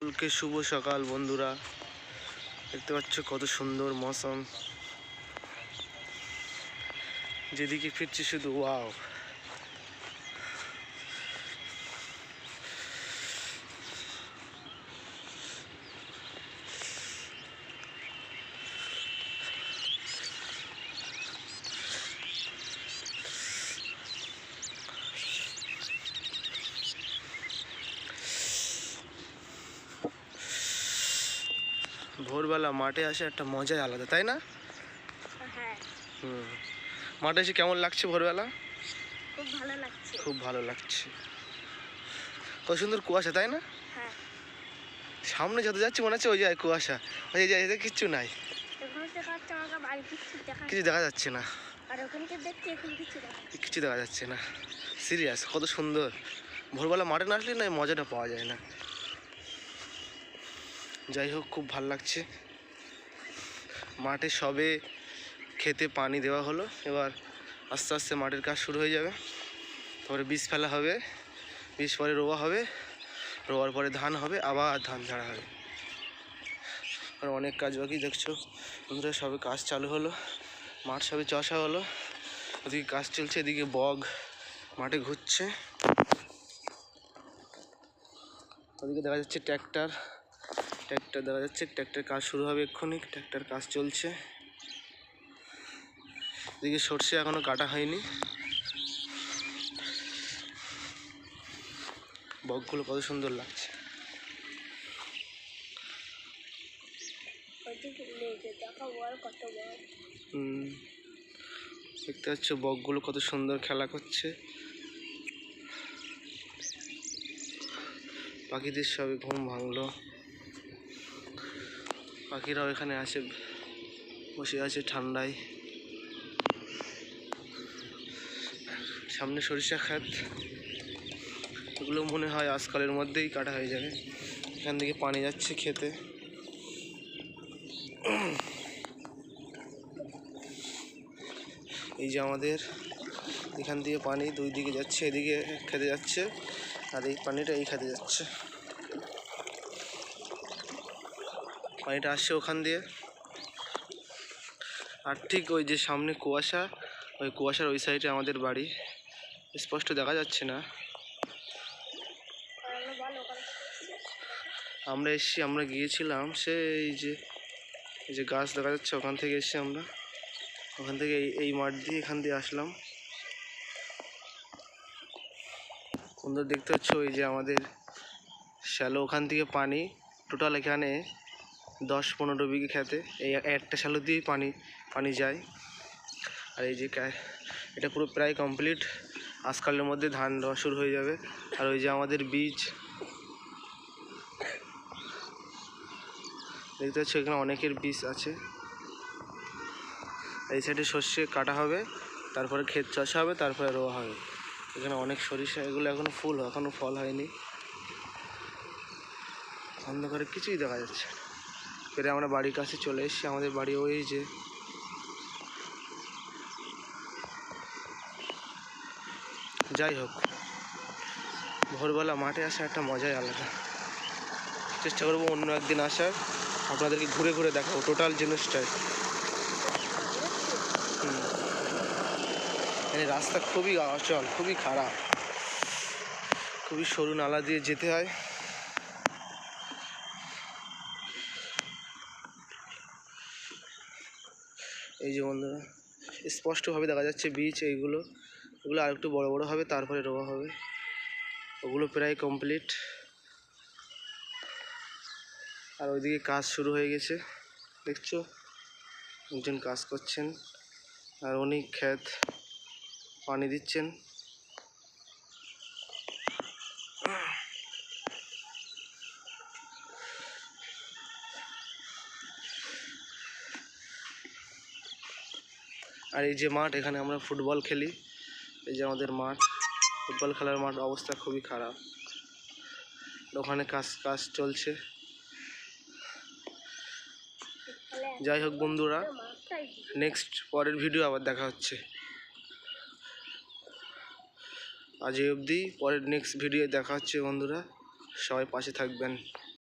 সকলকে শুভ সকাল বন্ধুরা। দেখতে পাচ্ছ কত সুন্দর মৌসুম, যেদিকে ফিরছি শুধু ওয়াও। ভোরবেলা মাঠে আসে একটা মজাই আলাদা, তাই না? মাঠে এসে কেমন লাগছে ভোরবেলা? খুব ভালো লাগছে। খুব ভালো লাগছে। কত সুন্দর কুয়াশা, তাই না? সামনে যত যাচ্ছি মনে হচ্ছে ওই জায়গায় কুয়াশা, ওই জায়গায় কিচ্ছু নাই, কিছু দেখা যাচ্ছে না, কিছু দেখা যাচ্ছে না। সিরিয়াস, কত সুন্দর। ভোরবেলা মাঠে না আসলে না মজাটা পাওয়া যায় না। যাই হোক, খুব ভালো লাগছে। মাঠে সবে খেতে পানি দেওয়া হলো, এবার আস্তে আস্তে মাঠের কাজ শুরু হয়ে যাবে। তারপরে বীজ ফেলা হবে, বীজ পরে রোয়া হবে, রোয়ার পরে ধান হবে, আবার ধান ঝাড়া হবে। আর অনেক কাজ বাকি। দেখছো বন্ধুরা, সবে কাজ চালু হলো, মাঠ সবে চষা হলো, ওদিকে কাজ চলছে, এদিকে বগ মাঠে ঘুরছে, ওদিকে দেখা যাচ্ছে ট্র্যাক্টর দেখা যাচ্ছে। ট্র্যাক্টর কাজ শুরু হবে এক্ষুনি, ট্র্যাক্টর কাজ চলছে। এদিকে সর্ষে এখনো কাটা হয়নি। বকগুলো কত সুন্দর লাগছে। দেখতে পাচ্ছ বকগুলো কত সুন্দর খেলা করছে। পাখিদের সবে ঘুম ভাঙলো, পাখিরাও এখানে আসে, বসে আছে ঠান্ডায়। সামনে সরিষা ক্ষেত, এগুলো মনে হয় আজকালের মধ্যেই কাটা হয়ে যাবে। এখান থেকে পানি যাচ্ছে খেতে। এই যে আমাদের এখান দিয়ে পানি দুই দিকে যাচ্ছে, এদিকে খেতে যাচ্ছে আর এই পানিটা এই খেতে যাচ্ছে। পানিটা আসছে ওখান দিয়ে, আর ঠিক ওই যে সামনে কুয়াশা, ওই কুয়াশার ওই সাইডে আমাদের বাড়ি। স্পষ্ট দেখা যাচ্ছে না। আমরা গিয়েছিলাম সেই যে গাছ দেখা যাচ্ছে, ওখান থেকে এসছি আমরা, ওখান থেকে এই মাঠ দিয়ে এখান দিয়ে আসলাম। সুন্দর দেখতে হচ্ছে ওই যে আমাদের শ্যালো, ওখান থেকে পানি টোটাল এখানে 10-15 বিঘে খেতে এই একটা শ্যালো দিয়েই পানি যায়। আর এই যে এটা পুরো প্রায় কমপ্লিট, আজকালের মধ্যে ধান দেওয়া শুরু হয়ে যাবে। আর ওই যে আমাদের বীজ দেখতে পাচ্ছি, এখানে অনেকের বীজ আছে। এই সাইডে সর্ষে কাটা হবে, তারপরে ক্ষেত চাষা হবে, তারপরে রোয়া হবে। এখানে অনেক সরিষা, এগুলো এখনো ফল হয়নি। অন্ধকারে কিছুই দেখা যাচ্ছে। ফেরে আমরা বাড়ির কাছে চলে এসেছি। আমাদের বাড়ি ওই যে, যাই হোক, ভোরবেলা মাঠে আসা একটা মজাই আলাদা। চেষ্টা করবো অন্য একদিন আসার, আপনাদেরকে ঘুরে ঘুরে দেখাবো টোটাল জিনিসটাই। রাস্তা খুবই অচল, খুবই খারাপ, খুবই সরু নালা দিয়ে যেতে হয়। এই যে বন্ধুরা, স্পষ্টভাবে দেখা যাচ্ছে বীজ, এগুলো আর একটু বড় বড় হবে, তারপরে রোয়া হবে। ওগুলো প্রায় কমপ্লিট। আর ওইদিকে কাজ শুরু হয়ে গেছে, দেখছো একজন কাজ করছেন, আর উনি ক্ষেত পানি দিচ্ছেন। আর এই যে মাঠ, এখানে আমরা ফুটবল খেলি। এই যে আমাদের মাঠ, ফুটবল খেলার মাঠ, অবস্থা খুবই খারাপ। ওখানে কাজ চলছে। যাই হোক বন্ধুরা, পরের ভিডিও আবার দেখা হচ্ছে। আজ এই অবধি, পরের নেক্সট ভিডিও দেখা হচ্ছে বন্ধুরা, সবাই পাশে থাকবেন।